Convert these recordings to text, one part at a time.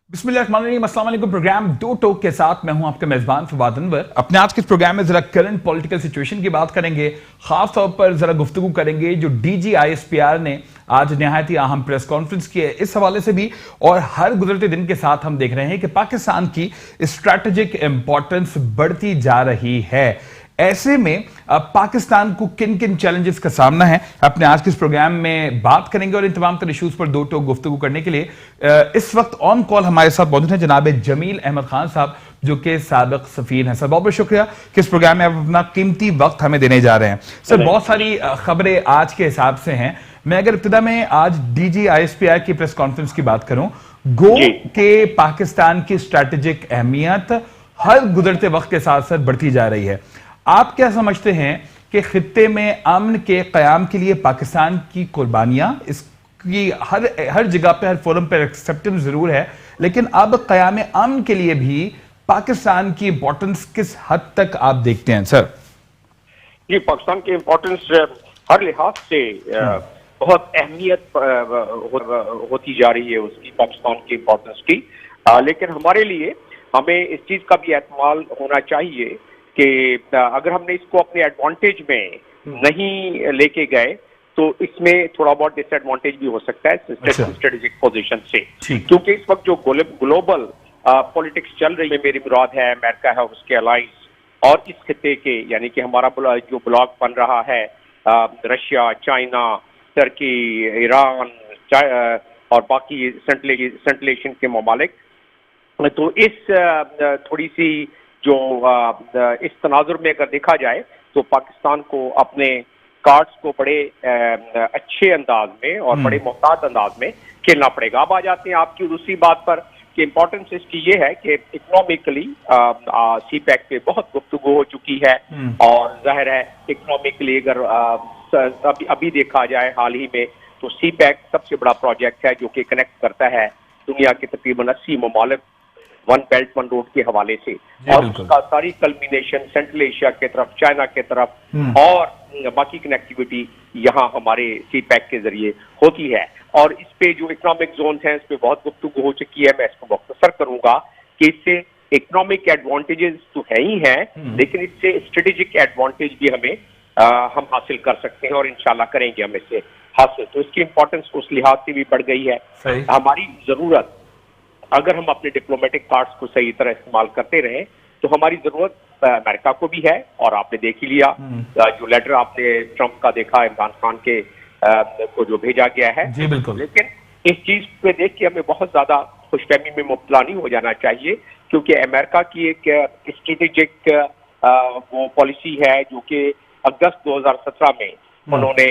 बिस्मिल्लाहिर्रहमानिर्रहीम, अस्सलाम वालेकुम। प्रोग्राम दो टोक के साथ मैं हूं आपका मेजबान फवाद अनवर। अपने आज के इस प्रोग्राम में जरा करंट पॉलिटिकल सिचुएशन की बात करेंगे। खास तौर पर जरा गुफ्तगू करेंगे जो डीजी आईएसपीआर ने आज निहायत ही अहम प्रेस कॉन्फ्रेंस की है, इस हवाले से भी। और हर गुजरते दिन के साथ हम देख रहे हैं कि पाकिस्तान की स्ट्रैटेजिक इंपॉर्टेंस बढ़ती जा रही है। ऐसे में पाकिस्तान को किन किन चैलेंजेस का सामना है, अपने आज के इस प्रोग्राम में बात करेंगे। और इन तमाम तरह इशूज पर दो टोक गुफ्तगू करने के लिए इस वक्त ऑन कॉल हमारे साथ मौजूद हैं जनाब जमील अहमद खान साहब, जो कि साबिक सफीर हैं। सर, बहुत बहुत शुक्रिया कि इस प्रोग्राम में आप अपना कीमती वक्त हमें देने जा रहे हैं। सर, बहुत सारी खबरें आज के हिसाब से हैं। मैं अगर इब्तिदा में आज डीजी आईएसपीआर की प्रेस कॉन्फ्रेंस की बात करूं, गो के पाकिस्तान की स्ट्रैटेजिक अहमियत हर गुजरते वक्त के साथ साथ बढ़ती जा रही है। आप क्या समझते हैं कि खित्ते में अमन के कयाम के लिए पाकिस्तान की कुर्बानियां, इसकी हर जगह पे, हर फोरम पे एक्सेप्टेंस जरूर है, लेकिन अब कयाम अमन के लिए भी पाकिस्तान की इंपॉर्टेंस किस हद तक आप देखते हैं? सर जी, पाकिस्तान की इंपॉर्टेंस हर लिहाज से बहुत अहमियत होती जा रही है उसकी, पाकिस्तान की इंपॉर्टेंस की। लेकिन हमारे लिए हमें इस चीज का भी एहतमाल होना चाहिए कि अगर हमने इसको अपने एडवांटेज में नहीं लेके गए तो इसमें थोड़ा बहुत डिसएडवांटेज भी हो सकता है स्ट्रेटेजिक पोजीशन से। क्योंकि इस वक्त जो ग्लोबल पॉलिटिक्स चल रही है, मेरी मुराद है अमेरिका है, उसके अलाइंस और इस खिते के, यानी कि हमारा जो ब्लॉक बन रहा है रशिया, चाइना, तुर्की, ईरान और बाकी सेंट्रल एशियन के ममालिक, तो इस थोड़ी सी जो इस तनाजुर में अगर देखा जाए तो पाकिस्तान को अपने कार्ड्स को बड़े अच्छे अंदाज में और बड़े मोहतात अंदाज में खेलना पड़ेगा। अब आ जाते हैं आपकी दूसरी बात पर कि इम्पोर्टेंस इसकी ये है कि इकोनॉमिकली सी पैक पे बहुत गुफ्तगू हो चुकी है। और जाहिर है इकोनॉमिकली अगर अभी देखा जाए हाल ही में, तो सी पैक सबसे बड़ा प्रोजेक्ट है जो कि कनेक्ट करता है दुनिया के तकरीबन 80 ममालिक वन बेल्ट वन रोड के हवाले से। और उसका सारी कल्मिनेशन सेंट्रल एशिया के तरफ, चाइना के तरफ और बाकी कनेक्टिविटी यहाँ हमारे सी पैक के जरिए होती है। और इस पे जो इकोनॉमिक जोन है, इस पे बहुत गुफ्तगू हो चुकी है। मैं इसको मुख्तसर करूंगा कि इससे इकोनॉमिक एडवांटेजेस तो है ही हैं, लेकिन इससे स्ट्रेटेजिक एडवांटेज भी हमें हम हासिल कर सकते हैं और इंशाल्लाह करेंगे हम इससे हासिल। तो इसकी इंपॉर्टेंस उस लिहाज से भी बढ़ गई है। हमारी जरूरत, अगर हम अपने डिप्लोमेटिक कार्ड्स को सही तरह इस्तेमाल करते रहे, तो हमारी जरूरत अमेरिका को भी है। और आपने देख ही लिया जो लेटर आपने ट्रंप का देखा, इमरान खान के को जो भेजा गया है। जी बिल्कुल। लेकिन इस चीज पे देख के हमें बहुत ज्यादा खुशफहमी में मुब्तला नहीं हो जाना चाहिए, क्योंकि अमेरिका की एक स्ट्रेटेजिक वो पॉलिसी है जो कि अगस्त 2017 में उन्होंने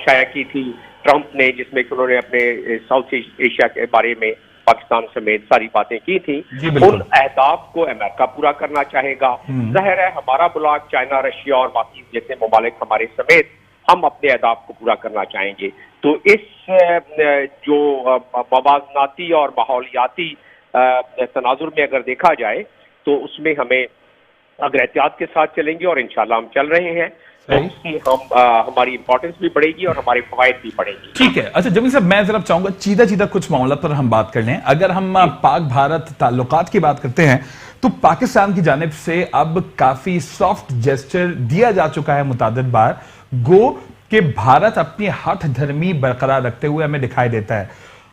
शाया की थी ट्रंप ने, जिसमें कि उन्होंने अपने साउथ एशिया के बारे में पाकिस्तान समेत सारी बातें की थी। उन अहदाफ को अमेरिका पूरा करना चाहेगा। जाहिर है हमारा ब्लॉक चाइना, रशिया और बाकी जैसे ममालिक हमारे समेत, हम अपने अहदाफ को पूरा करना चाहेंगे। तो इस जो मवाजनाती और माहौलियाती तनाजुर में अगर देखा जाए, तो उसमें हमें अगर एहतियात के साथ चलेंगे, और इंशाल्लाह हम चल रहे हैं, तो इसकी हमारी इंपॉर्टेंस भी बढ़ेगी और हमारे फवायद भी बढ़ेंगे। ठीक है। अच्छा जमील साहब, मैं जरा चाहूंगा सीधा कुछ मामला पर हम बात कर लें। अगर हम पाक भारत ताल्लुकात की बात करते हैं, तो पाकिस्तान की जानिब से अब काफी सॉफ्ट जेस्चर दिया जा चुका है मुतादिद बार। गो कि भारत अपनी हठ धर्मी बरकरार रखते हुए हमें दिखाई देता है।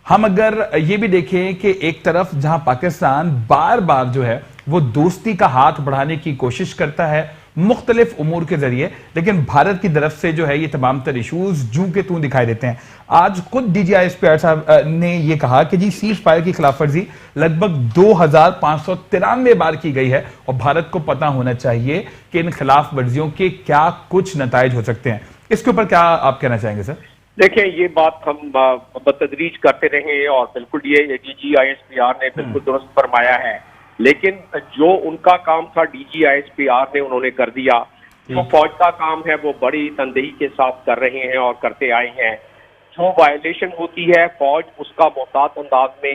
हम अगर ये भी देखें कि एक तरफ जहां पाकिस्तान बार बार जो है वो दोस्ती का हाथ बढ़ाने की कोशिश करता है मुख्तलिफ उमूर के जरिए, लेकिन भारत की तरफ से जो है ये तमाम तर इशूज जू के तू दिखाई देते हैं। आज खुद डीजी आईएसपीआर साहब ने ये कहा कि जी सीज फायर की खिलाफवर्जी लगभग 2593 बार की गई है और भारत को पता होना चाहिए कि इन खिलाफ वर्जियों के क्या कुछ नताइज हो सकते हैं। इसके ऊपर क्या आप कहना चाहेंगे सर? देखिए, ये बात हम बतदरीज करते रहे और बिल्कुल ये डीजी आईएसपीआर ने बिल्कुल दुरुस्त फरमाया है। लेकिन जो उनका काम था डीजी आईएसपीआर ने उन्होंने कर दिया। जो फौज का काम है वो बड़ी तनदेही के साथ कर रहे हैं और करते आए हैं। जो वायलेशन होती है, फौज उसका मोहतात अंदाज में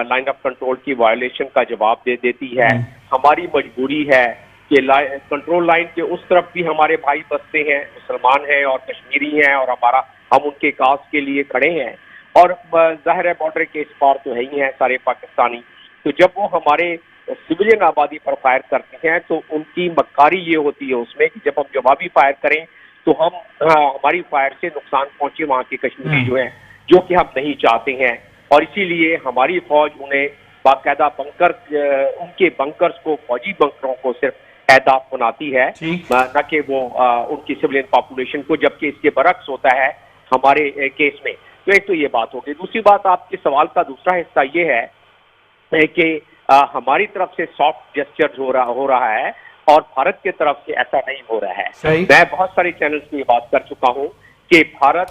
लाइन ऑफ कंट्रोल की वायलेशन का जवाब दे देती है। हमारी मजबूरी है कि कंट्रोल लाइन के उस तरफ भी हमारे भाई बसते हैं, मुसलमान हैं और कश्मीरी हैं, और हम उनके काज के लिए खड़े हैं। और जाहिर है बॉर्डर के इस पार तो है ही हैं सारे पाकिस्तानी। तो जब वो हमारे सिविलियन आबादी पर फायर करते हैं तो उनकी मक्कारी ये होती है उसमें कि जब हम जवाबी फायर करें तो हम हमारी फायर से नुकसान पहुंचे वहां के कश्मीरी जो हैं, जो कि हम नहीं चाहते हैं। और इसीलिए हमारी फौज उन्हें बाकायदा बंकर, उनके बंकर्स को, फौजी बंकरों को सिर्फ एहदाफ बनाती है, न कि वो उनकी सिविलियन पॉपुलेशन को, जबकि इसके बरक्स होता है हमारे केस में। तो एक तो ये बात होगी। दूसरी बात, आपके सवाल का दूसरा हिस्सा ये है कि हमारी तरफ से सॉफ्ट जेस्चर हो रहा है और भारत की तरफ से ऐसा नहीं हो रहा है। मैं बहुत सारे चैनल्स में ये बात कर चुका हूं कि भारत,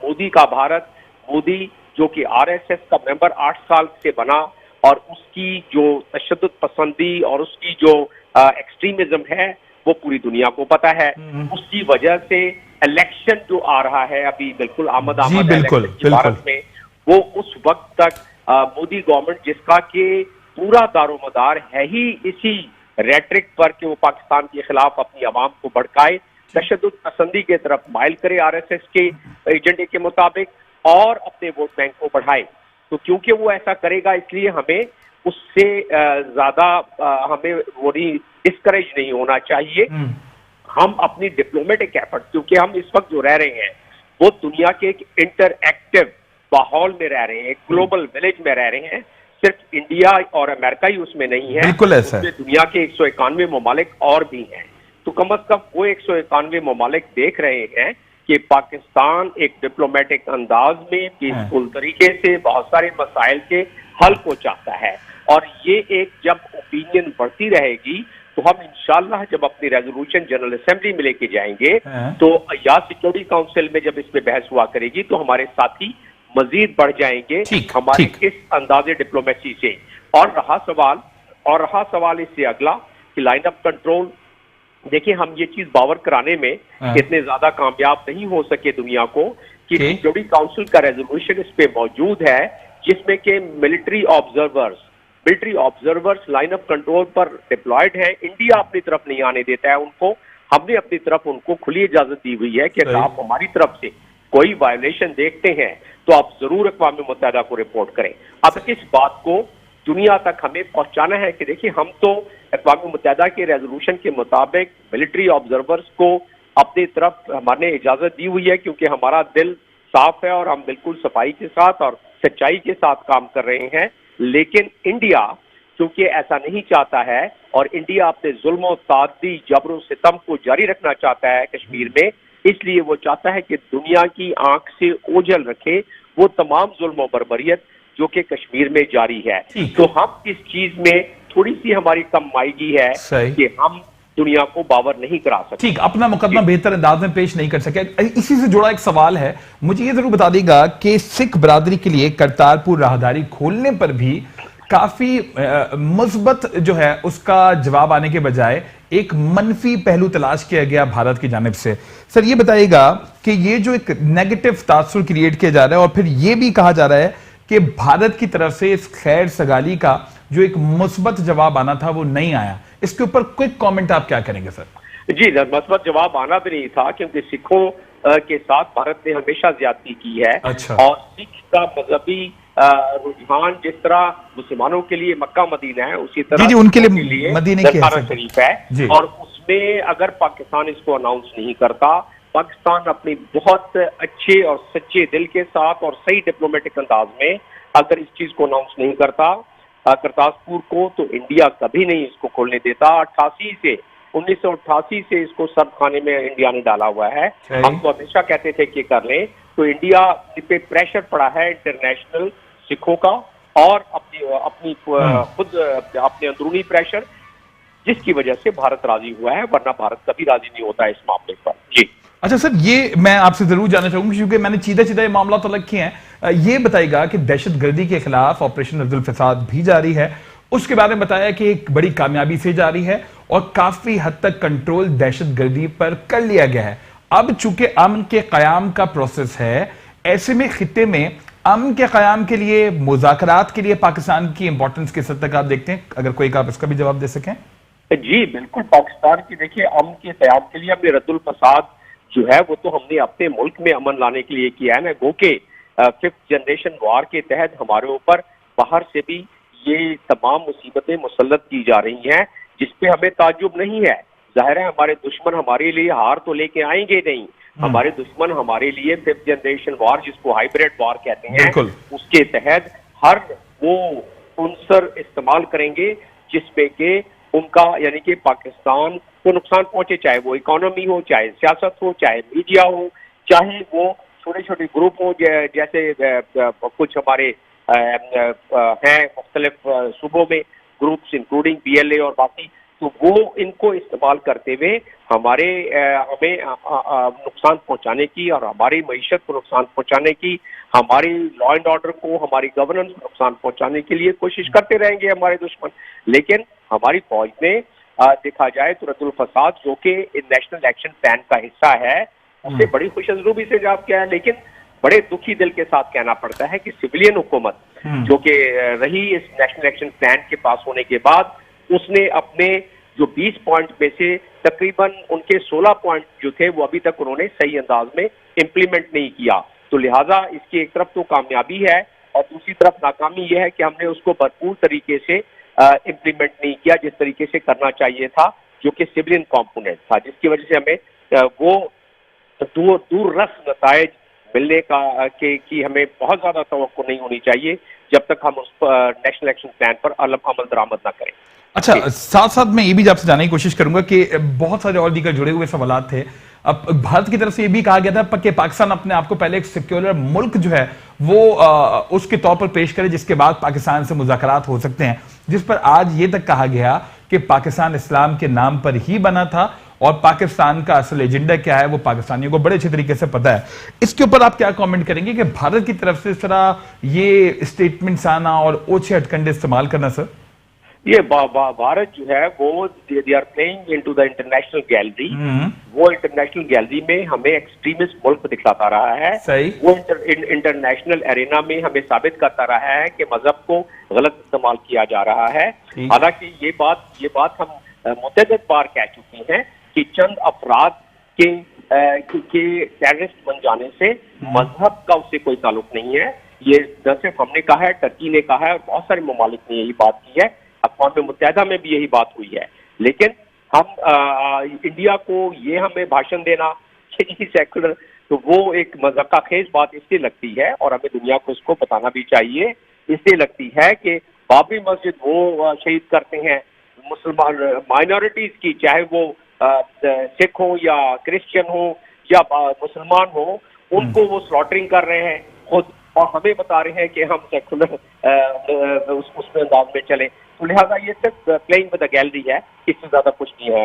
मोदी का भारत, मोदी जो कि आरएसएस का मेंबर 8 साल से बना और उसकी जो तशद्दुद पसंदी और उसकी जो एक्सट्रीमिज्म है वो पूरी दुनिया को पता है। उसकी वजह से इलेक्शन जो आ रहा है अभी बिल्कुल आमद भारत में, वो उस वक्त तक मोदी गवर्नमेंट, जिसका कि पूरा दारोमदार है ही इसी रेटरिक पर कि वो पाकिस्तान के खिलाफ अपनी आवाम को भड़काए, तशद्दुद पसंदी की तरफ माइल करे आरएसएस के एजेंडे के मुताबिक और अपने वोट बैंक को बढ़ाए। तो क्योंकि वो ऐसा करेगा इसलिए हमें उससे ज्यादा हमें वो नहीं डिस्करेज नहीं होना चाहिए। हम अपनी डिप्लोमेटिक एफर्ट, क्योंकि हम इस वक्त जो रह रहे हैं वो दुनिया के एक इंटरएक्टिव माहौल में रह रहे हैं, एक ग्लोबल विलेज में रह रहे हैं। सिर्फ इंडिया और अमेरिका ही उसमें नहीं है, बिल्कुल ऐसा है। दुनिया के 191 ममालिक और भी हैं। तो कम अज कम वो 191 ममालिक देख रहे हैं कि पाकिस्तान एक डिप्लोमेटिक अंदाज में पीसफुल तरीके से बहुत सारे मसाइल के हल को चाहता है। और ये एक जब ओपिनियन बढ़ती रहेगी तो हम इंशाल्लाह जब अपनी रेजोल्यूशन जनरल असेंबली में लेके जाएंगे तो या सिक्योरिटी काउंसिल में जब इस पे बहस हुआ करेगी तो हमारे साथी मजीद बढ़ जाएंगे हमारे इस अंदाजे डिप्लोमेसी से। और रहा सवाल इससे अगला कि लाइन ऑफ कंट्रोल, देखिए हम ये चीज बावर कराने में इतने ज्यादा कामयाब नहीं हो सके दुनिया को कि सिक्योरिटी काउंसिल का रेजोल्यूशन इस पे मौजूद है जिसमें कि military observers line of control पर डिप्लॉयड है। इंडिया अपनी तरफ नहीं आने देता है उनको, हमने अपनी तरफ उनको खुली इजाजत दी हुई है कि अगर आप हमारी तरफ से कोई वायलेशन देखते हैं तो आप जरूर अक़वाम मुत्तहिदा को रिपोर्ट करें। अब इस बात को दुनिया तक हमें पहुंचाना है कि देखिए हम तो अक़वाम मुत्तहिदा के रेजोल्यूशन के मुताबिक मिलिट्री ऑब्जर्वर्स को अपनी तरफ हमारे इजाजत दी हुई है क्योंकि हमारा दिल साफ है और हम बिल्कुल सफाई के साथ और सच्चाई के साथ काम कर रहे हैं। लेकिन इंडिया क्योंकि ऐसा नहीं चाहता है और इंडिया अपने जुल्म तादी जबर सितम को जारी रखना चाहता है कश्मीर में, इसलिए वो चाहता है कि दुनिया की आंख से ओझल रखे वो तमाम जुल्म और बर्बरियत जो कि कश्मीर में जारी है। तो हम इस चीज में थोड़ी सी हमारी कम मायगी है कि हम दुनिया को बावर नहीं करा सकते। ठीक, अपना मुकदमा बेहतर अंदाज में पेश नहीं कर सके। इसी से जुड़ा एक सवाल है, मुझे ये जरूर बता देगा कि सिख बरादरी के लिए करतारपुर राहदारी खोलने पर भी काफी मुस्बत जो है उसका जवाब आने के बजाय एक मनफी पहलू तलाश किया गया भारत की जानिब से। सर ये बताइएगा कि ये जो एक नेगेटिव तासुर क्रिएट किया जा रहा है और फिर ये भी कहा जा रहा है कि भारत की तरफ से इस खैर सगाली का जो एक मुस्बत जवाब आना था वो नहीं आया, इसके ऊपर क्विक कमेंट आप क्या करेंगे सर? जी, मुस्बत जवाब आना भी नहीं था क्योंकि सिखों के साथ भारत ने हमेशा ज्यादती की है। अच्छा। और सिख का मजहबी रुझान जिस तरह मुसलमानों के लिए मक्का मदीना है उसी तरह जी, उनके लिए मदीने दरबार शरीफ है। और उसमें अगर पाकिस्तान इसको अनाउंस नहीं करता, पाकिस्तान अपनी बहुत अच्छे और सच्चे दिल के साथ और सही डिप्लोमेटिक अंदाज में अगर इस चीज को अनाउंस नहीं करता करतारपुर को, तो इंडिया कभी नहीं इसको खोलने देता। 1988 से इसको सर्द खाने में इंडिया ने डाला हुआ है। हम तो हमेशा कहते थे कि कर लें, तो इंडिया पे प्रेशर पड़ा है इंटरनेशनल सिखों का और अपनी खुद अपने अंदरूनी प्रेशर, जिसकी वजह से भारत राजी हुआ है, वरना भारत कभी राजी नहीं होता इस मामले पर। जी अच्छा सर, ये मैं आपसे जरूर जानना चाहूंगा क्योंकि मैंने सीधा ये मामला तो किए हैं। ये बताइएगा कि दहशतगर्दी के खिलाफ ऑपरेशन अब्दुल फसाद भी जारी है, उसके बारे में बताया कि एक बड़ी कामयाबी से जारी है और काफी हद तक कंट्रोल दहशतगर्दी पर कर लिया गया है। अब चूंकि अमन के कयाम का प्रोसेस है, ऐसे में खित्ते में अमन के कयाम के लिए, मुज़ाकरात के लिए पाकिस्तान की इंपॉर्टेंस किस हद तक आप देखते हैं? अगर कोई आप इसका भी जवाब दे सकें। जी बिल्कुल, पाकिस्तान की देखिए अमन के कयाम के लिए अपने रद्दुल फसाद जो है वो तो हमने अपने मुल्क में अमन लाने के लिए किया है ना। गो के फिफ्थ जनरेशन वॉर के तहत हमारे ऊपर बाहर से भी ये तमाम मुसीबतें मुसल्लत की जा रही हैं, जिसपे हमें ताज्जुब नहीं है। जाहिर है हमारे दुश्मन हमारे लिए हार तो लेके आएंगे नहीं, हमारे दुश्मन हमारे लिए फिफ्थ जनरेशन वॉर, जिसको हाइब्रिड वॉर कहते हैं, उसके तहत हर वो अंसर इस्तेमाल करेंगे जिसपे के उनका यानी कि पाकिस्तान को नुकसान पहुंचे, चाहे वो इकोनॉमी हो, चाहे सियासत हो, चाहे मीडिया हो, चाहे वो छोटे छोटे ग्रुप हो, जैसे कुछ हमारे हैं मुख्तलिफ सूबों में ग्रुप्स इंक्लूडिंग PLA और बाकी, तो वो इनको इस्तेमाल करते हुए हमें नुकसान पहुंचाने की और हमारी मईशत को नुकसान पहुंचाने की, हमारी लॉ एंड ऑर्डर को, हमारी गवर्नेंस को नुकसान पहुंचाने के लिए कोशिश करते रहेंगे हमारे दुश्मन। लेकिन हमारी फौज में देखा जाए तो रद्दुल फसाद, जो कि नेशनल एक्शन प्लान का हिस्सा है, उसे बड़ी खुशअज़लूबी से जवाब किया है। लेकिन बड़े दुखी दिल के साथ कहना पड़ता है कि सिविलियन हुकूमत जो कि रही इस नेशनल एक्शन प्लान के पास होने के बाद, उसने अपने जो 20 पॉइंट में से तकरीबन उनके 16 पॉइंट जो थे वो अभी तक उन्होंने सही अंदाज में इम्प्लीमेंट नहीं किया। तो लिहाजा इसकी एक तरफ तो कामयाबी है और दूसरी तरफ नाकामी यह है कि हमने उसको भरपूर तरीके से इम्प्लीमेंट नहीं किया जिस तरीके से करना चाहिए था, जो कि सिविलियन कॉम्पोनेंट था, जिसकी वजह से हमें वो दूररस नताइज मिलने की हमें बहुत ज्यादा तवक्को नहीं होनी चाहिए जब तक हम उस नेशनल एक्शन प्लान पर अमल दरामद ना करें। अच्छा, साथ साथ मैं ये भी आपसे जानने की कोशिश करूंगा कि बहुत सारे और दीगर जुड़े हुए सवाल थे। अब भारत की तरफ से ये भी कहा गया था कि पाकिस्तान अपने आप को पहले एक सिक्योलर मुल्क जो है वो उसके तौर पर पेश करे, जिसके बाद पाकिस्तान से मुज़ाकरात हो सकते हैं, जिस पर आज ये तक कहा गया कि पाकिस्तान इस्लाम के नाम पर ही बना था और पाकिस्तान का असल एजेंडा क्या है वो पाकिस्तानियों को बड़े अच्छे तरीके से पता है। इसके ऊपर आप क्या कमेंट करेंगे कि भारत की तरफ से इस तरह ये स्टेटमेंट्स आना और ओछे हथकंडे इस्तेमाल करना? सर, ये भारत जो है वो they are playing into the international gallery. वो इंटरनेशनल गैलरी में हमें एक्सट्रीमिस्ट मुल्क दिखलाता रहा है। सही। वो इंटरनेशनल एरेना में हमें साबित करता रहा है कि मजहब को गलत इस्तेमाल किया जा रहा है। हालांकि ये बात हम मुतअद्दिद बार कह चुके हैं कि चंद अफराद के टेररिस्ट बन जाने से मजहब का उससे कोई ताल्लुक नहीं है। ये न सिर्फ हमने कहा है, टर्की ने कहा है और बहुत सारे ममालिक ने यही बात की है, अक़वाम मुत्तहिदा में भी यही बात हुई है। लेकिन हम इंडिया को ये हमें भाषण देना कि सेकुलर, तो वो एक मज़ाक़ खेज बात इसलिए लगती है और हमें दुनिया को इसको बताना भी चाहिए, इसलिए लगती है कि बाबरी मस्जिद वो शहीद करते हैं मुसलमान माइनॉरिटीज की, चाहे वो सिख हो या क्रिश्चियन हो या मुसलमान हो, उनको वो स्लॉटरिंग कर रहे हैं खुद, और हमें बता रहे हैं कि हम सेकुलर उसमें अंदाज में चले। तो लिहाजा ये सिर्फ प्लेइंग विद द गैलरी है, इससे ज्यादा कुछ नहीं है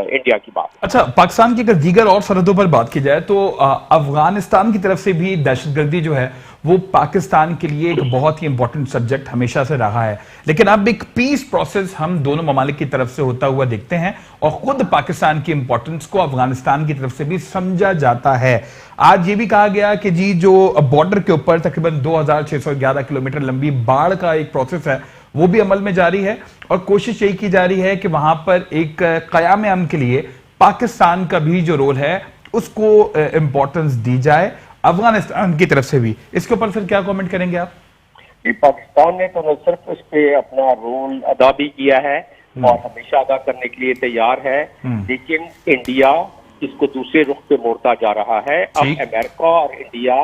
इंडिया की बात। अच्छा, पाकिस्तान की अगर दीगर और सरहदों पर बात की जाए तो अफगानिस्तान की तरफ से भी दहशतगर्दी जो है वो पाकिस्तान के लिए एक बहुत ही इंपॉर्टेंट सब्जेक्ट हमेशा से रहा है। लेकिन अब एक पीस प्रोसेस हम दोनों ममालिक की तरफ से होता हुआ देखते हैं और खुद पाकिस्तान की इंपॉर्टेंस को अफगानिस्तान की तरफ से भी समझा जाता है। आज ये भी कहा गया कि जी जो बॉर्डर के ऊपर तकरीबन 2611 किलोमीटर लंबी बाढ़ का एक प्रोसेस है वो भी अमल में जारी है और कोशिश यही की जा रही है कि वहां पर एक क़याम अमन के लिए पाकिस्तान का भी जो रोल है उसको इंपॉर्टेंस दी जाए अफगानिस्तान की तरफ से भी। इसके ऊपर फिर क्या कमेंट करेंगे आप? पाकिस्तान ने तो न सिर्फ इस पे अपना रोल अदा भी किया है और हमेशा अदा करने के लिए तैयार है, लेकिन इंडिया इसको दूसरे रुख पे मोड़ता जा रहा है। अब अमेरिका और इंडिया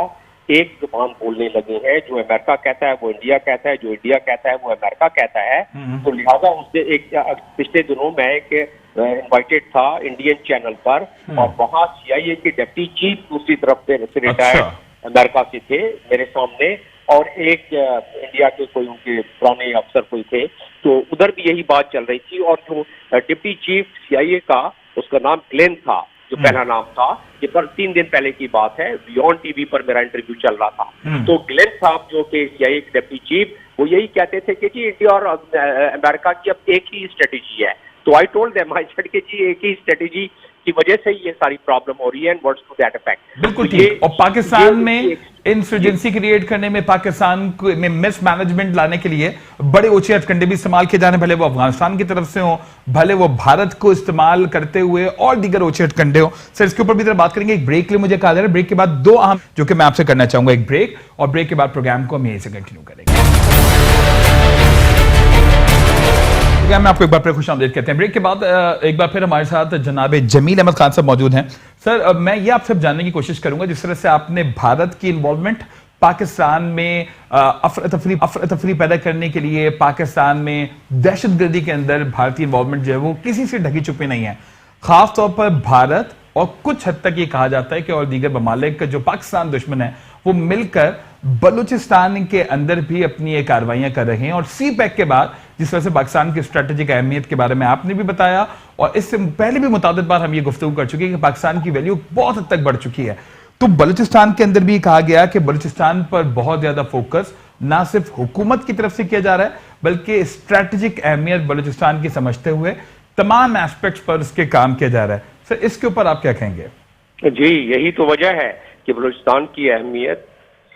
एक जुबान बोलने लगे हैं, जो अमेरिका कहता है वो इंडिया कहता है, जो इंडिया कहता है वो अमेरिका कहता है। तो लिहाजा उसने एक पिछले दिनों में एक इनवाइटेड था इंडियन चैनल पर और वहां CIA के डिप्टी चीफ दूसरी तरफ से रिटायर्ड अमेरिका से थे मेरे सामने, और एक इंडिया के कोई उनके पुराने अफसर कोई थे, तो उधर भी यही बात चल रही थी। और जो डिप्टी चीफ CIA का उसका नाम ग्लेन था, जो पहला नाम था, ये पर 3 दिन पहले की बात है, बियॉन्ड टीवी पर मेरा इंटरव्यू चल रहा था। तो ग्लेन साहब जो कि CIA के डिप्टी चीफ, वो यही कहते थे कि जी इंडिया और अमेरिका की अब एक ही स्ट्रेटेजी है, तो I told them, I said कि जी एक ही स्ट्रेटेजी की वजह से ये सारी प्रॉब्लम हो रही है, and words to that effect. बिल्कुल ठीक। और पाकिस्तान में इंसर्जेंसी क्रिएट करने में, पाकिस्तान में मिस मैनेजमेंट लाने के लिए बड़े ऊंचे हथकंडे भी इस्तेमाल किए जाने, भले वो अफगानिस्तान की तरफ से हो, भले वो भारत को इस्तेमाल करते हुए और दीगर ऊंचे हथकंडे हो। सर इसके ऊपर भी जरा बात करेंगे। एक ब्रेक के लिए मुझे कहा जा रहा है, ब्रेक के बाद दो अहम जो कि मैं आपसे करना चाहूंगा, एक ब्रेक, और ब्रेक के बाद प्रोग्राम को हम यहीं से कंटिन्यू करेंगे। मैं आपको एक बार फिर खुशामदीद कहते हैं। ब्रेक के बाद एक बार फिर हमारे साथ जनाब जमील अहमद खान साहब मौजूद हैं। सर मैं ये आपसे जानने की कोशिश करूंगा, जिस तरह से आपने भारत की इन्वॉल्वमेंट पाकिस्तान में अफरा तफरी पैदा करने के लिए, पाकिस्तान में दहशतगर्दी के अंदर भारतीय इन्वॉल्वमेंट जो है वो किसी से ढकी छुपी नहीं है। खासतौर पर भारत और कुछ हद तक ये कहा जाता है कि और दीगर ममालिक जो पाकिस्तान दुश्मन है वो मिलकर बलूचिस्तान के अंदर भी अपनी ये कार्रवाइयां कर रहे हैं। और सी पैक के बाद जिस वजह से पाकिस्तान की स्ट्रेटेजिक अहमियत के बारे में आपने भी बताया, और इससे पहले भी मुताबिक बार हम ये गुफ्तगू कर चुके हैं कि पाकिस्तान की वैल्यू बहुत हद तक बढ़ चुकी है। तो बलूचिस्तान के अंदर भी कहा गया कि बलूचिस्तान पर बहुत ज्यादा फोकस ना सिर्फ हुकूमत की तरफ से किया जा रहा है, बल्कि स्ट्रेटेजिक अहमियत बलूचिस्तान की समझते हुए तमाम एस्पेक्ट्स पर उसके काम किया जा रहा है। सर इसके ऊपर आप क्या कहेंगे? जी यही तो वजह है कि बलूचिस्तान की अहमियत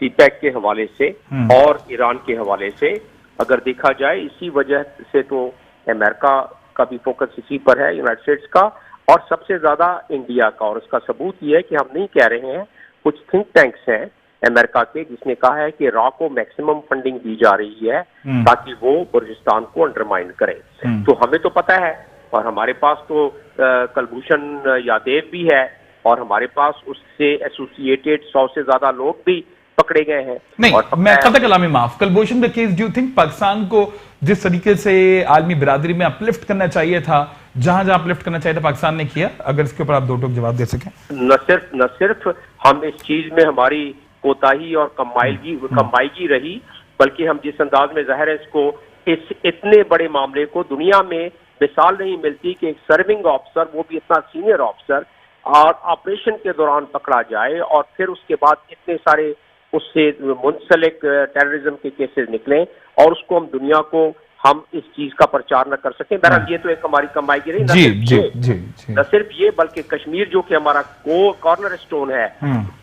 सीपैक के हवाले से और ईरान के हवाले से अगर देखा जाए, इसी वजह से तो अमेरिका का भी फोकस इसी पर है, यूनाइटेड स्टेट्स का, और सबसे ज्यादा इंडिया का। और इसका सबूत यह है कि हम नहीं कह रहे हैं, कुछ थिंक टैंक्स हैं अमेरिका के जिसने कहा है कि रॉ को मैक्सिमम फंडिंग दी जा रही है ताकि वो बलूचिस्तान को अंडरमाइन करे। तो हमें तो पता है, और हमारे पास तो कलभूषण यादेव भी है, और हमारे पास उससे एसोसिएटेड 100 से ज्यादा लोग भी पकड़े गए हैं। नहीं, और मैं कतई कलामी माफ, Kulbhushan the case, do you think Pakistan को जिस तरीके से आलमी बिरादरी में अपलिफ्ट करना चाहिए था, जहां जहां अपलिफ्ट करना चाहिए था, पाकिस्तान ने किया? अगर इसके ऊपर आप दो टूक जवाब दे सकें। न सिर्फ हम इस चीज में हमारी कोताही और कमाईगी रही, बल्कि हम जिस अंदाज में ज़ाहिर है इसको, इस इतने बड़े मामले को दुनिया में मिसाल नहीं मिलती कि एक सर्विंग ऑफिसर, वो भी इतना सीनियर ऑफिसर, और ऑपरेशन के दौरान पकड़ा जाए और फिर उसके बाद इतने सारे उससे मुंसलिक टेररिज्म के केसेस निकले और उसको हम दुनिया को हम इस चीज का प्रचार न कर सकें। बहरहाल ये तो एक हमारी कमाई की रही, न सिर्फ ये बल्कि कश्मीर जो कि हमारा कॉर्नर स्टोन है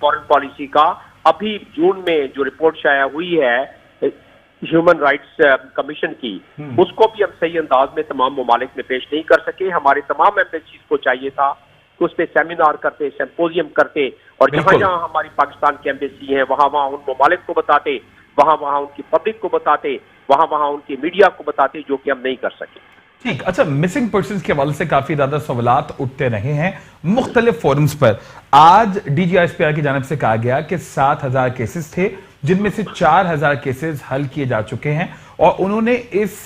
फॉरेन पॉलिसी का, अभी जून में जो रिपोर्ट शाया हुई है ह्यूमन राइट्स कमीशन की, उसको भी हम सही अंदाज में तमाम ममालिक में पेश नहीं कर सके। हमारे तमाम एम्बेसीज को चाहिए था कि उस पर सेमिनार करते, सिंपोजियम करते, और जहां जहां हमारी पाकिस्तान की एम्बेसी है वहां वहां उन ममालिक को बताते, वहां वहां उनकी पब्लिक को बताते, वहां वहां उनकी मीडिया को बताते, जो कि हम नहीं कर सके। ठीक। अच्छा, मिसिंग पर्सन के हवाले से काफी ज्यादा सवालात उठते रहे हैं मुख्तलिफ फोरम्स पर। आज DGISPR की जानिब से कहा गया कि 7000 केसेस थे, जिनमें से 4000 केसेस हल किए जा चुके हैं, और उन्होंने इस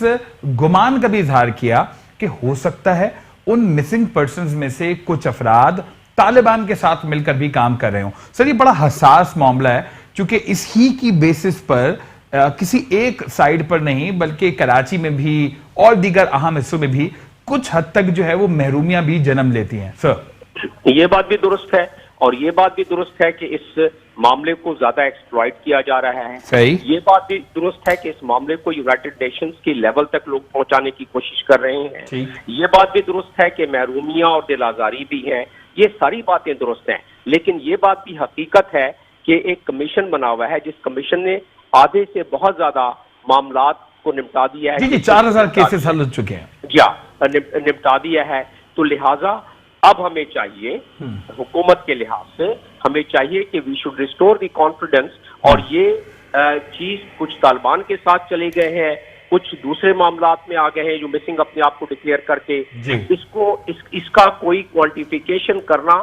गुमान का भी इजहार किया कि हो सकता है उन मिसिंग पर्सन्स में से कुछ अफराद तालिबान के साथ मिलकर भी काम कर रहे हो। सर ये बड़ा हसास मामला है, क्योंकि इसी की बेसिस पर किसी एक साइड पर नहीं बल्कि कराची में भी और दीगर अहम हिस्सों में भी कुछ हद तक जो है वो महरूमियां भी जन्म लेती हैं। सर ये बात भी दुरुस्त है, और ये बात भी दुरुस्त है कि इस मामले को ज्यादा एक्सप्लॉइट किया जा रहा है। सही। ये बात भी दुरुस्त है कि इस मामले को यूनाइटेड नेशंस की लेवल तक लोग पहुंचाने की कोशिश कर रहे हैं। ये बात भी दुरुस्त है कि महरूमियां और दिल आजारी भी है। ये सारी बातें दुरुस्त हैं, लेकिन ये बात भी हकीकत है कि एक कमीशन बना हुआ है, जिस कमीशन ने आधे से बहुत ज्यादा मामलात को निपटा दिया है। जी 4000 केसेस हल हो चुके हैं, निपटा दिया है। तो लिहाजा अब हमें चाहिए, हुकूमत के लिहाज से हमें चाहिए कि we should restore the confidence. और ये चीज कुछ तालिबान के साथ चले गए हैं, कुछ दूसरे मामलात में आ गए हैं जो मिसिंग अपने आप को डिक्लेयर करके, इसका कोई क्वांटिफिकेशन करना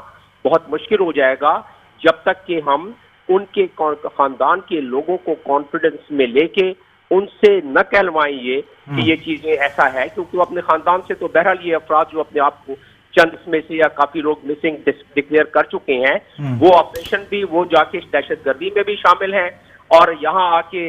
बहुत मुश्किल हो जाएगा जब तक कि हम उनके खानदान के लोगों को कॉन्फिडेंस में लेके उनसे न कहलवाएं ये कि ये चीजें ऐसा है, क्योंकि वो अपने खानदान से तो बहरहाल ये अफराद जो अपने आप को चंद इसमें से या काफी लोग मिसिंग डिक्लेयर कर चुके हैं, वो ऑपरेशन भी वो जाके दहशतगर्दी में भी शामिल हैं, और यहाँ आके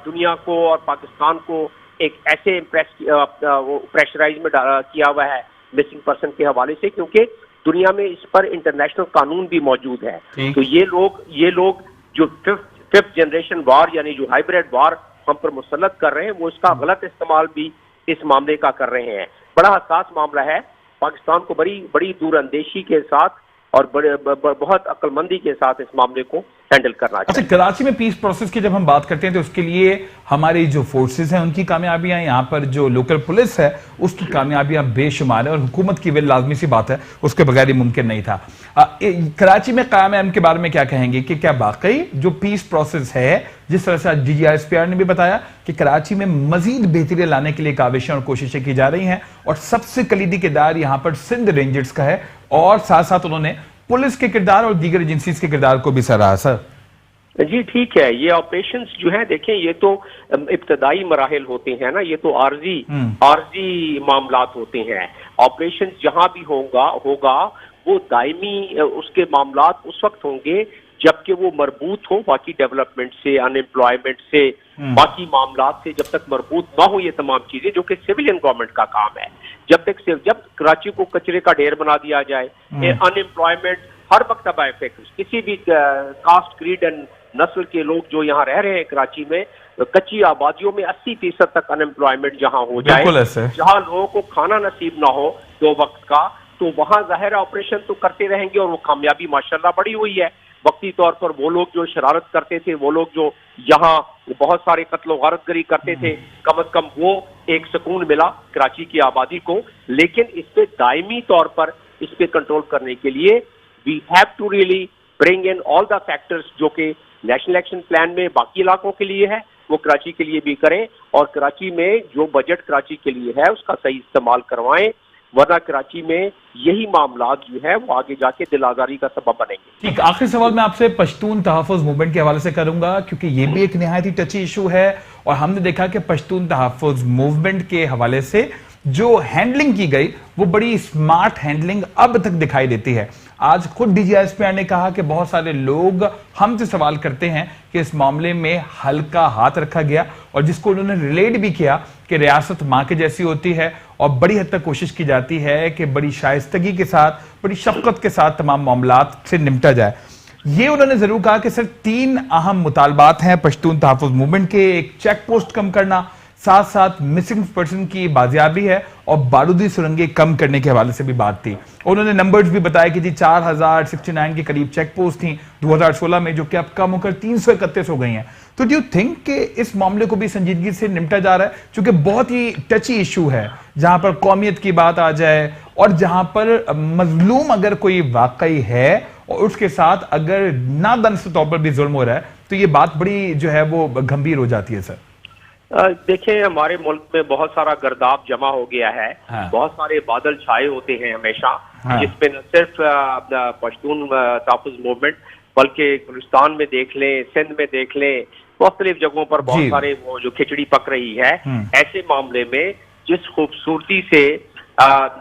दुनिया को और पाकिस्तान को एक ऐसे प्रेशराइज में किया हुआ है मिसिंग पर्सन के हवाले से, क्योंकि दुनिया में इस पर इंटरनेशनल कानून भी मौजूद है। तो ये लोग जो फिफ्थ जनरेशन वार यानी जो हाइब्रिड वार हम पर मुसल्लत कर रहे हैं, वो इसका गलत इस्तेमाल भी इस मामले का कर रहे हैं। बड़ा हसास मामला है। पाकिस्तान को बड़ी बड़ी दूरअंदेशी के साथ और बहुत अक्लमंदी के साथ इस मामले को हैंडल करना चाहिए। अच्छा, कराची में पीस प्रोसेस की जब हम बात करते हैं तो उसके लिए हमारी जो फोर्सेस हैं उनकी कामयाबियां, यहाँ पर जो लोकल पुलिस है उसकी कामयाबियां बेशुमार है, और हुकूमत की विल लाजमी सी बात है, उसके बगैर ही मुमकिन नहीं था। कराची में क़याम अमन के बारे में क्या कहेंगे कि क्या वाकई जो पीस प्रोसेस है, जिस तरह से आज DGI-SPR ने भी बताया कि कराची में मजीद बेहतरी लाने के लिए काविशें और कोशिशें की जा रही हैं, और सबसे कलीदी किरदार यहाँ पर सिंध रेंजर्स का है, और साथ साथ उन्होंने पुलिस के किरदार और दीगर एजेंसीज के किरदार को भी सराहा। सर जी ठीक है, ये ऑपरेशंस जो है देखें, ये तो इब्तदाई मराहिल होते हैं ना, ये तो आर्जी मामलात होते हैं। ऑपरेशंस जहां भी होगा वो दायमी उसके मामलात उस वक्त होंगे जबकि वो मरबूत हो बाकी डेवलपमेंट से, अनएम्प्लॉयमेंट से, बाकी मामलात से। जब तक मरबूत ना हो ये तमाम चीजें, जो कि सिविलियन गवर्नमेंट का काम है, जब कराची को कचरे का ढेर बना दिया जाए, अनएम्प्लॉयमेंट हर मकतबा इफेक्ट, किसी भी कास्ट, क्रीड एंड नस्ल के लोग जो यहाँ रह रहे हैं कराची में, कच्ची आबादियों में 80% तक अनएम्प्लॉयमेंट जहाँ हो जाए, जहाँ लोगों को खाना नसीब ना हो 2 वक्त का, तो वहाँ जाहिर ऑपरेशन तो करते रहेंगे, और वो कामयाबी माशाल्लाह बड़ी हुई है। वक्ती तौर पर वो लोग जो शरारत करते थे, वो लोग जो यहाँ बहुत सारे कत्ल गारतगरी करते थे, कम से कम वो एक सुकून मिला कराची की आबादी को। लेकिन इस पे दायमी तौर पर इस पे कंट्रोल करने के लिए we have to really bring in all the factors जो कि नेशनल एक्शन प्लान में बाकी इलाकों के लिए है, वो कराची के लिए भी करें, और कराची में जो बजट कराची के लिए है उसका सही इस्तेमाल करवाएं, वरना कराची में यही मामला जो है वो आगे जाके दिल आजारी का सबब बनेंगे। ठीक, आखिरी सवाल मैं आपसे पश्तून तहफ़्फ़ुज़ मूवमेंट के हवाले से करूंगा, क्योंकि ये भी एक निहायत ही टची इशू है, और हमने देखा कि पश्तून तहफ़्फ़ुज़ मूवमेंट के हवाले से जो हैंडलिंग की गई वो बड़ी स्मार्ट हैंडलिंग अब तक दिखाई देती है। आज खुद DGI-SPR ने कहा कि बहुत सारे लोग हमसे सवाल करते हैं कि इस मामले में हल्का हाथ रखा गया, और जिसको उन्होंने रिलेट भी किया कि रियासत माँ के जैसी होती है, और बड़ी हद तक कोशिश की जाती है कि बड़ी शाइस्तगी के साथ, बड़ी शफ़क़त के साथ तमाम मामलात से निपटा जाए। ये उन्होंने जरूर कहा कि सिर्फ 3 अहम मुतालबात हैं पश्तून तहफ़्फ़ुज़ मूवमेंट के, एक चेक पोस्ट कम करना, साथ साथ मिसिंग पर्सन की बाजियाबी है, और बारूदी सुरंगें कम करने के हवाले से भी बात थी। उन्होंने नंबर्स भी बताया कि जी 4069 के करीब चेक पोस्ट थी 2016 में, जो कि अब कम होकर 331 हो गई हैं। तो डू यू थिंक कि इस मामले को भी संजीदगी से निपटा जा रहा है, क्योंकि बहुत ही टची इशू है, जहां पर कौमियत की बात आ जाए, और जहां पर मजलूम अगर कोई वाकई है और उसके साथ अगर नादनस तौर पर भी जुल्म हो रहा है, तो ये बात बड़ी जो है वो गंभीर हो जाती है। सर देखें, हमारे मुल्क में बहुत सारा गर्दाब जमा हो गया है। हाँ। बहुत सारे बादल छाए होते हैं हमेशा। हाँ। जिसमें न सिर्फ पश्तून तहफ़्फ़ुज़ मूवमेंट, बल्कि गुलिस्तान में देख लें, सिंध में देख लें, मुख्तलिफ जगहों पर बहुत सारे वो जो खिचड़ी पक रही है, ऐसे मामले में जिस खूबसूरती से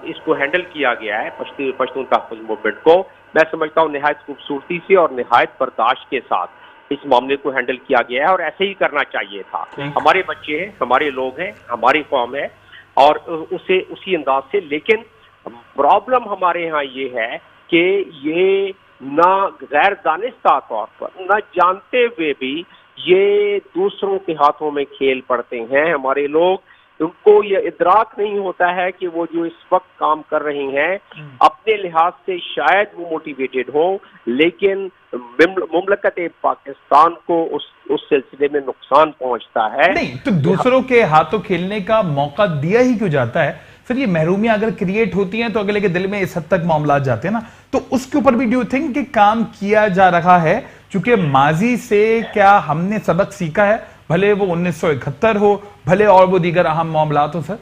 इसको हैंडल किया गया है पश्तून तहफ़्फ़ुज़ मूवमेंट को, मैं समझता हूँ निहायत खूबसूरती से और निहायत बर्दाश्त के साथ इस मामले को हैंडल किया गया है, और ऐसे ही करना चाहिए था। हमारे बच्चे हैं, हमारे लोग हैं, हमारी कौम है, और उसे उसी अंदाज से। लेकिन प्रॉब्लम हमारे यहाँ ये है कि ये ना गैर दानिस्ता तौर पर, ना जानते हुए भी ये दूसरों के हाथों में खेल पड़ते हैं। हमारे लोग, उनको ये इदराक नहीं होता है कि वो जो इस वक्त काम कर रही हैं अपने लिहाज से शायद वो मोटिवेटेड हो, लेकिन मुमलकत पाकिस्तान को उस सिलसिले में नुकसान पहुंचता है। नहीं तो दूसरों के हाथों खेलने का मौका दिया ही क्यों जाता है? सर ये महरूमियां अगर क्रिएट होती हैं तो अगले के दिल में इस हद तक मामला जाते हैं ना, तो उसके ऊपर भी डू यू थिंक कि काम किया जा रहा है? चूंकि माजी से क्या हमने सबक सीखा है, भले वो 1971 हो, भले और वो दीगर अहम मामलात हो? सर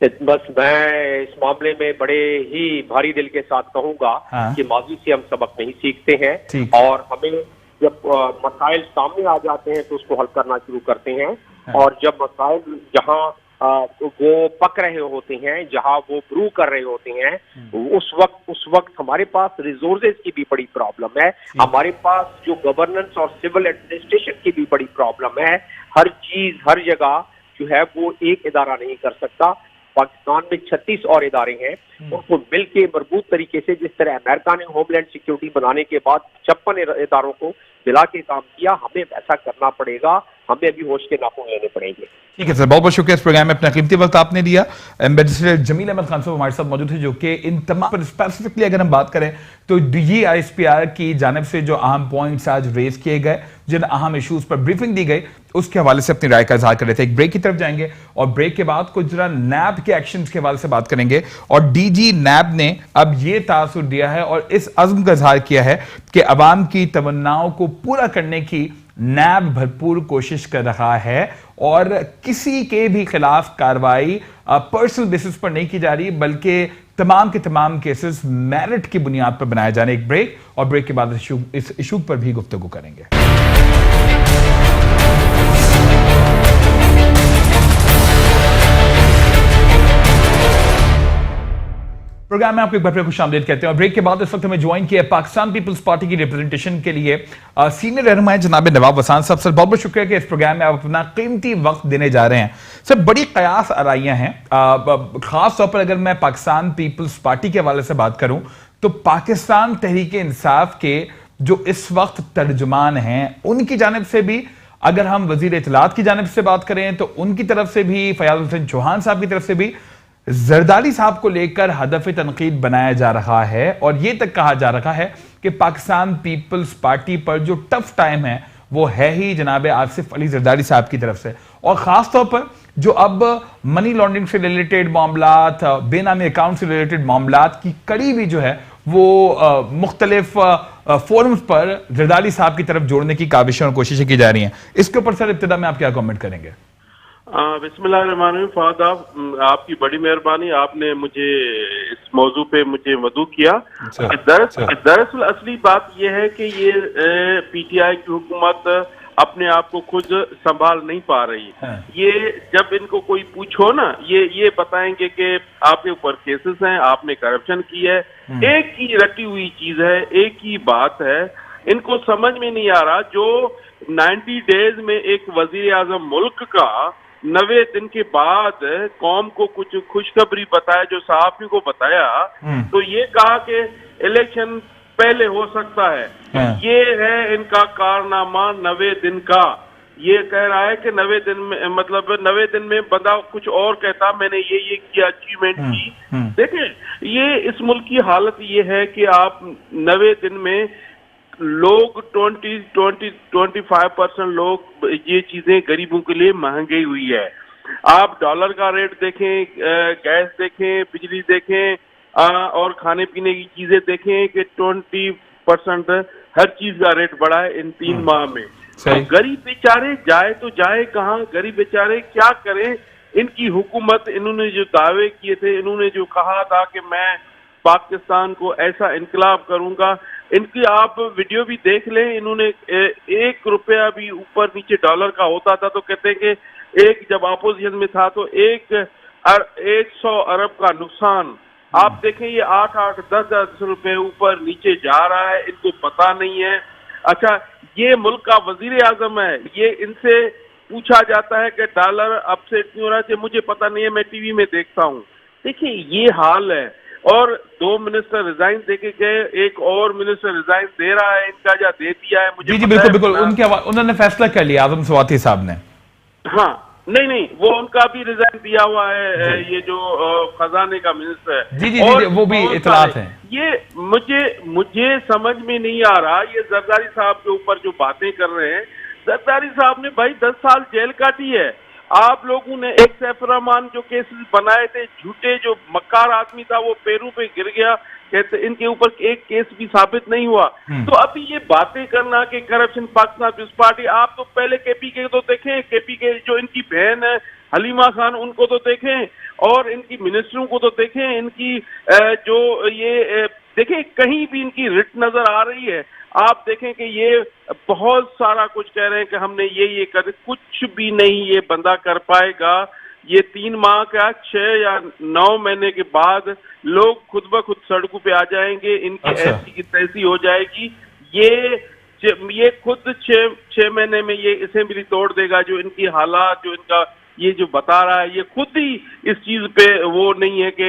बस मैं इस मामले में बड़े ही भारी दिल के साथ कहूंगा कि माजी से हम सबक नहीं सीखते हैं, और हमें जब मसाइल सामने आ जाते हैं तो उसको हल करना शुरू करते हैं, और जब मसाइल जहां वो पक रहे होते हैं, जहां वो ब्रू कर रहे होते हैं, उस वक्त हमारे पास रिसोर्सेज की भी बड़ी प्रॉब्लम है, हमारे पास जो गवर्नेंस और सिविल एडमिनिस्ट्रेशन की भी बड़ी प्रॉब्लम है। हर चीज हर जगह जो है वो एक इदारा नहीं कर सकता। पाकिस्तान में 36 और इदारे हैं, उनको मिल के मजबूत तरीके से, जिस तरह अमेरिका ने होमलैंड सिक्योरिटी बनाने के बाद 56 इदारों को दिला के काम किया, हमें वैसा करना पड़ेगा, हमें अभी होश के नाखून लेने पड़ेंगे। ठीक है सर, बहुत बहुत शुक्रिया इस प्रोग्राम में अपना कीमती वक्त आपने दिया। एम्बेसडर जमील अहमद खान साहब हमारे साथ मौजूद है, जो कि इन तमाम पर स्पेसिफिकली अगर हम बात करें तो DGISPR की जानिब से जो अहम पॉइंट्स आज रेज किए गए, जिन अहम इशूज पर ब्रीफिंग दी गई, उसके हवाले से अपनी राय का इजहार कर रहे थे। एक ब्रेक की तरफ जाएंगे और ब्रेक के बाद कुछ जरा नैब के एक्शंस के हवाले से बात करेंगे। और DG नैब ने अब ये तासुर दिया है और इस अज़्म का इजहार किया है कि अवाम की तमन्नाओं को पूरा करने की नैब भरपूर कोशिश कर रहा है और किसी के भी खिलाफ कार्रवाई पर्सनल बेसिस पर नहीं की जा रही, बल्कि तमाम के तमाम केसेस मेरिट की बुनियाद पर बनाए जा रहे हैं। एक ब्रेक, और ब्रेक के बाद इस इशू पर भी गुफ्तगू करेंगे। प्रोग्राम में आपको एक बार फिर खुशामदीद कहते हैं। और ब्रेक के बाद इस वक्त हमें ज्वाइन किया पाकिस्तान पीपल्स पार्टी की रिप्रेजेंटेशन के लिए सीनियर रहनुमा जनाब नवाब वसान साहब। सर बहुत बहुत शुक्रिया कि इस प्रोग्राम में आप अपना कीमती वक्त देने जा रहे हैं। सर बड़ी कयास आराइयां हैं, खास तौर पर अगर मैं पाकिस्तान पीपल्स पार्टी के हवाले से बात करूं तो पाकिस्तान तहरीक इंसाफ के जो इस वक्त तर्जुमान हैं उनकी जानिब से भी, अगर हम वजीर इत्तलात की जानिब से बात करें तो उनकी तरफ से भी, फयाज हुसैन चौहान साहब की तरफ से भी जरदारी साहब को लेकर हदफ तनकीद बनाया जा रहा है। और यह तक कहा जा रहा है कि पाकिस्तान पीपल्स पार्टी पर जो टफ टाइम है वो है ही जनाब आसिफ अली जरदारी साहब की तरफ से। और खास तौर पर जो अब मनी लॉन्ड्रिंग से रिलेटेड मामलात, बेनामी अकाउंट से रिलेटेड मामलात की कड़ी भी जो है वो मुख्तलिफ फोरम्स पर जरदारी साहब की तरफ जोड़ने की काविशें और कोशिशें की जा रही हैं। इसके ऊपर सर इब्तिदा में आप क्या कमेंट करेंगे? बिस्मिल्लाहिर्रहमानिर्रहीम। फाद आपकी बड़ी मेहरबानी, आपने मुझे इस मौजू पे मुझे मदऊ किया। दरअसल असली बात यह है कि ये PTI की हुकूमत अपने आप को खुद संभाल नहीं पा रही है। ये जब इनको कोई पूछो ना, ये बताएंगे कि आपके ऊपर केसेस हैं, आपने करप्शन की है। एक ही रटी हुई चीज है, एक ही बात है, इनको समझ में नहीं आ रहा। जो 90 डेज में एक वजीर आजम मुल्क का 90 दिन के बाद कौम को कुछ खुशखबरी बताया, जो सहाफी को बताया, तो ये कहा कि इलेक्शन पहले हो सकता है। ये है इनका कारनामा 90 दिन का। ये कह रहा है कि 90 दिन में, मतलब 90 दिन में बंदा कुछ और कहता मैंने ये किया, अचीवमेंट की। देखें, ये इस मुल्क की हालत ये है कि आप 90 दिन में लोग 25% लोग, ये चीजें गरीबों के लिए महंगी हुई है। आप डॉलर का रेट देखें, गैस देखें, बिजली देखें, और खाने पीने की चीजें देखें कि 20% हर चीज का रेट बढ़ा है इन 3 माह में। तो गरीब बेचारे जाए तो जाए कहाँ? गरीब बेचारे क्या करें? इनकी हुकूमत, इन्होंने जो दावे किए थे, इन्होंने जो कहा था कि मैं पाकिस्तान को ऐसा इनकलाब करूंगा, इनकी आप वीडियो भी देख लें। इन्होंने 1 रुपया भी ऊपर नीचे डॉलर का होता था तो कहते हैं कि एक, जब अपोजिशन में था तो 100 अरब का नुकसान। आप देखें ये 8-8, 10-10 रुपए ऊपर नीचे जा रहा है, इनको पता नहीं है। अच्छा, ये मुल्क का वजीर आजम है, ये इनसे पूछा जाता है कि डॉलर अपसेट क्यों हो रहा है, मुझे पता नहीं है, मैं टीवी में देखता हूँ। देखिए ये हाल है। और 2 मिनिस्टर रिजाइन दे के गए, एक और मिनिस्टर रिजाइन दे रहा है, इनका या दे दिया है मुझे। जी बिल्कुल, उन्होंने फैसला कर लिया आजम स्वाति साहब ने। हाँ, नहीं, वो उनका भी रिजाइन दिया हुआ है, ये जो खजाने का मिनिस्टर है। जी, वो भी इत्तलात है। ये मुझे समझ में नहीं आ रहा, ये जरदारी साहब के ऊपर जो बातें कर रहे हैं। जरदारी साहब ने भाई 10 साल जेल काटी है। आप लोगों ने एक सैफ रहमान जो केसेस बनाए थे, झूठे, जो मक्कार आदमी था वो पेरू पे गिर गया, कहते इनके ऊपर एक केस भी साबित नहीं हुआ। तो अभी ये बातें करना कि करप्शन पाकिस्तान पीपल्स पार्टी, आप तो पहले केपी के तो देखें, केपी के जो इनकी बहन है हलीमा खान, उनको तो देखें, और इनकी मिनिस्टरों को तो देखें, इनकी जो ये देखें, कहीं भी इनकी रिट नजर आ रही है। आप देखें कि ये बहुत सारा कुछ कह रहे हैं कि हमने ये कर, कुछ भी नहीं ये बंदा कर पाएगा। ये 3 माह का 6 या 9 महीने के बाद लोग खुद ब खुद सड़कों पे आ जाएंगे, इनकी ऐसी की तैसी हो जाएगी। ये खुद 6 महीने में ये असेंबली तोड़ देगा। जो इनकी हालात, जो इनका ये जो बता रहा है, ये खुद ही इस चीज पे वो नहीं है कि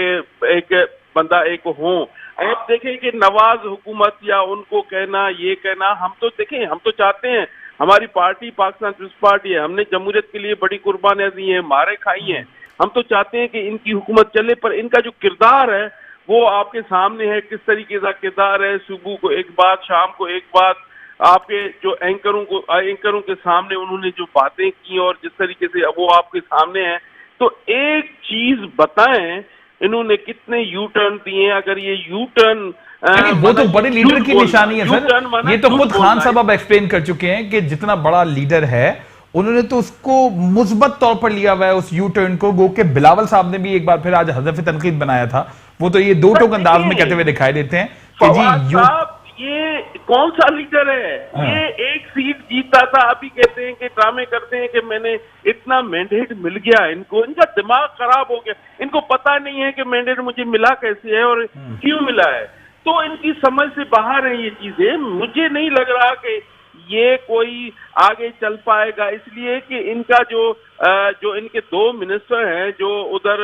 एक बंदा एक हो। आप देखें कि नवाज हुकूमत या उनको कहना, ये कहना, हम तो देखें, हम तो चाहते हैं, हमारी पार्टी पाकिस्तान पीपल्स पार्टी है, हमने जमहूरियत के लिए बड़ी कुर्बानियां दी हैं, मारे खाई हैं, हम तो चाहते हैं कि इनकी हुकूमत चले, पर इनका जो किरदार है वो आपके सामने है। किस तरीके का किरदार है, सुबह को एक बात, शाम को एक बात, आपके जो एंकरों के सामने उन्होंने जो बातें की और जिस तरीके से वो आपके सामने है। तो एक चीज बताएं, इन्होंने कितने यू टर्न दिए हैं? अगर ये यू टर्न वो तो बड़े लीडर की निशानी है सर, ये तो खुद खान साहब अब एक्सप्लेन कर चुके हैं कि जितना बड़ा लीडर है उन्होंने तो उसको मुस्बत तौर पर लिया हुआ है, उस यू टर्न को। गो के बिलावल साहब ने भी एक बार फिर आज हज़फ तनकीद बनाया था, वो तो ये दो टोक अंदाज में कहते हुए दिखाई देते हैं कि जी ये कौन सा लीडर है? ये एक सीट जीता था, अभी कहते हैं कि ड्रामे करते हैं कि मैंने इतना मैंडेट मिल गया इनको। इनका दिमाग खराब हो गया, इनको पता नहीं है कि मैंडेट मुझे मिला कैसे है और क्यों मिला है। तो इनकी समझ से बाहर है ये चीजें। मुझे नहीं लग रहा कि ये कोई आगे चल पाएगा, इसलिए कि इनका जो इनके दो मिनिस्टर हैं, जो उधर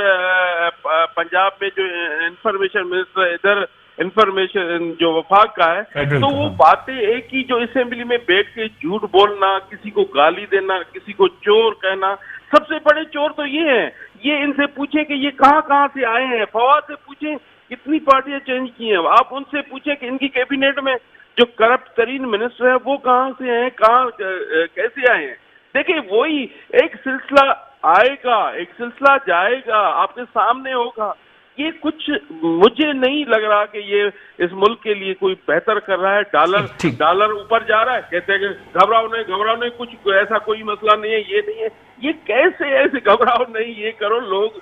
पंजाब में जो इंफॉर्मेशन मिनिस्टर, इधर इंफॉर्मेशन जो वफाक का है, तो वो बातें एक ही, जो असेंबली में बैठ के झूठ बोलना, किसी को गाली देना, किसी को चोर कहना। सबसे बड़े चोर तो ये हैं। ये इनसे पूछे कि ये कहाँ से आए हैं, फवाद से पूछे कितनी पार्टियां चेंज की हैं, आप उनसे पूछे कि इनकी कैबिनेट में जो करप्ट तरीन मिनिस्टर है वो कहाँ से हैं, कैसे आए हैं। देखिए, वही एक सिलसिला आएगा, एक सिलसिला जाएगा, आपके सामने होगा। ये कुछ मुझे नहीं लग रहा कि ये इस मुल्क के लिए कोई बेहतर कर रहा है। डॉलर ऊपर जा रहा है, कहते हैं कि घबराओ नहीं, कुछ ऐसा कोई मसला नहीं है, ये नहीं है। ये कैसे ऐसे घबराओ नहीं, ये करो। लोग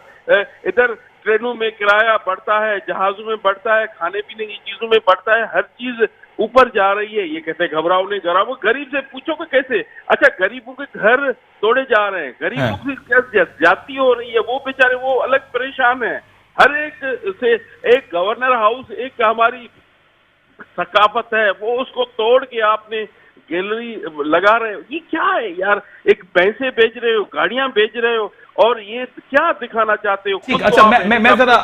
इधर ट्रेनों में किराया बढ़ता है, जहाजों में बढ़ता है, खाने पीने की चीजों में बढ़ता है, हर चीज ऊपर जा रही है। ये कहते हैं घबराओ नहीं। गरीब से पूछो कि कैसे। अच्छा, गरीबों के घर तोड़े जा रहे हैं, गरीबों की क्या जाती हो रही है, वो बेचारे वो अलग परेशान है। हर एक से एक गवर्नर हाउस, एक हमारी सकाफत है, वो उसको तोड़ के आपने गैलरी लगा रहे हो। ये क्या है यार? एक पैसे बेच रहे हो, गाड़ियां बेच रहे हो, और ये क्या दिखाना चाहते हो? अच्छा, मैं जरा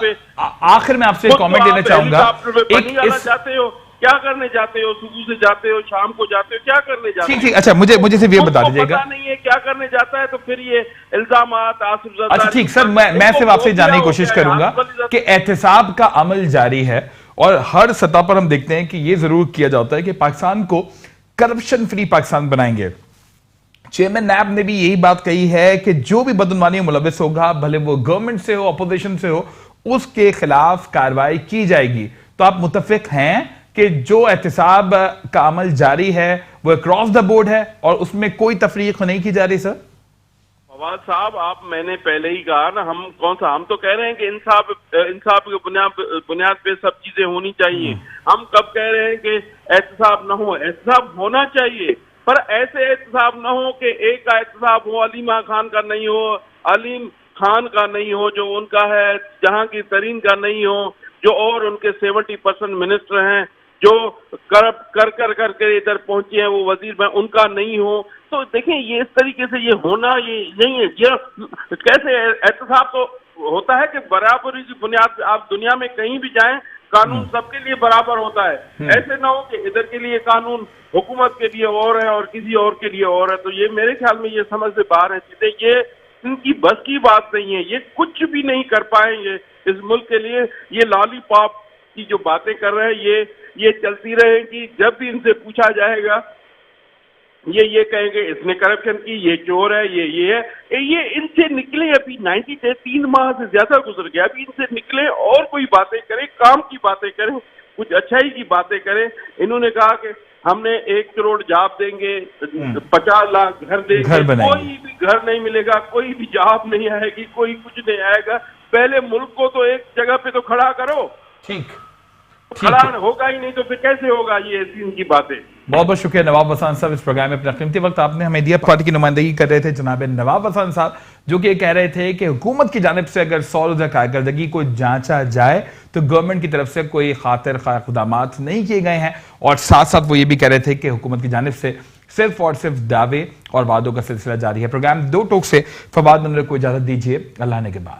आखिर में आपसे कमेंट देना चाहूंगा। चाहते हो क्या करने जाते हो? सुबह से जाते हो, शाम को जाते हो, क्या करने जाते हो? ठीक। अच्छा, मुझे सिर्फ ये बता दीजिएगा। पता नहीं है क्या करने जाता है, तो फिर ये इल्जामात, आसिफ जरदारी। अच्छा ठीक सर, मैं सिर्फ आपसे जानने की कोशिश करूंगा कि एहतिसाब का अमल जारी है और हर सतह पर हम देखते हैं कि ये जरूर किया जाता है कि पाकिस्तान को करप्शन फ्री पाकिस्तान बनाएंगे। चेयरमैन नैब ने भी यही बात कही है कि जो भी बदनवानी मुलविस होगा, भले वो गवर्नमेंट से हो, अपोजिशन से हो, उसके खिलाफ कार्रवाई की जाएगी। तो आप मुत्तफिक हैं कि जो एहतिसाब का अमल जारी है वो अक्रॉस द बोर्ड है और उसमें कोई तफरीक नहीं की जा रही? सर फवाद साहब, मैंने पहले ही कहा ना, हम तो कह रहे हैं कि इंसाफ के बुनियाद पे सब चीजें होनी चाहिए। हम कब कह रहे हैं कि एहतिसाब न हो? एहतिसाब होना चाहिए, पर ऐसे एहतिसाब न हो कि एक का एहतिसाब हो, अलीमा खान का नहीं हो, अलीम खान का नहीं हो जो उनका है, जहांगीर तरीन का नहीं हो, जो और उनके 70% मिनिस्टर हैं जो करप्ट करके इधर पहुंचे हैं, वो वजीर में उनका नहीं हो। तो देखें, ये इस तरीके से ये होना ये नहीं है। ये कैसे एहतसाब तो होता है कि बराबरी की बुनियाद पे आप दुनिया में कहीं भी जाएं, कानून सबके लिए बराबर होता है। ऐसे ना हो कि इधर के लिए कानून हुकूमत के लिए और है और किसी और के लिए और है। तो ये मेरे ख्याल में ये समझ से बाहर है चीजें, ये इनकी बस की बात नहीं है, ये कुछ भी नहीं कर पाएंगे इस मुल्क के लिए। ये लॉलीपॉप की जो बातें कर रहे हैं ये चलती रहेगी। जब भी इनसे पूछा जाएगा ये कहेंगे इसने करप्शन की, ये चोर है, ये है। ये इनसे निकले, अभी 90 डेज 3 माह से ज्यादा गुजर गया, अभी इनसे निकले और कोई बातें करें, काम की बातें करें, कुछ अच्छाई की बातें करें। इन्होंने कहा कि हमने 1 करोड़ जॉब देंगे, 50 लाख घर देंगे, कोई भी घर नहीं मिलेगा, कोई भी जॉब नहीं आएगी, कोई कुछ नहीं आएगा। पहले मुल्क को तो एक जगह पे तो खड़ा करो। ठीक खड़ा होगा ही नहीं तो फिर कैसे होगा ये इनकी बातें। बहुत बहुत शुक्रिया नवाब हसन साहब, इस प्रोग्राम में अपना कीमती वक्त आपने हमें दिया। पार्टी की नुमाइंदगी कर रहे थे जनाब नवाब हसन साहब, जो कि कह रहे थे कि हुकूमत की जानिब से अगर 100 रोजा कारकर्दगी को जांचा जाए तो गवर्नमेंट की तरफ से कोई खातिर खा इक़दामात नहीं किए गए हैं, और साथ साथ वो ये भी कह रहे थे कि हुकूमत की जानिब से सिर्फ और सिर्फ दावे और वादों का सिलसिला जारी है। प्रोग्राम 2 टोक से फवाद मंजर को इजाजत दीजिए, अल्लाह ने के बाद।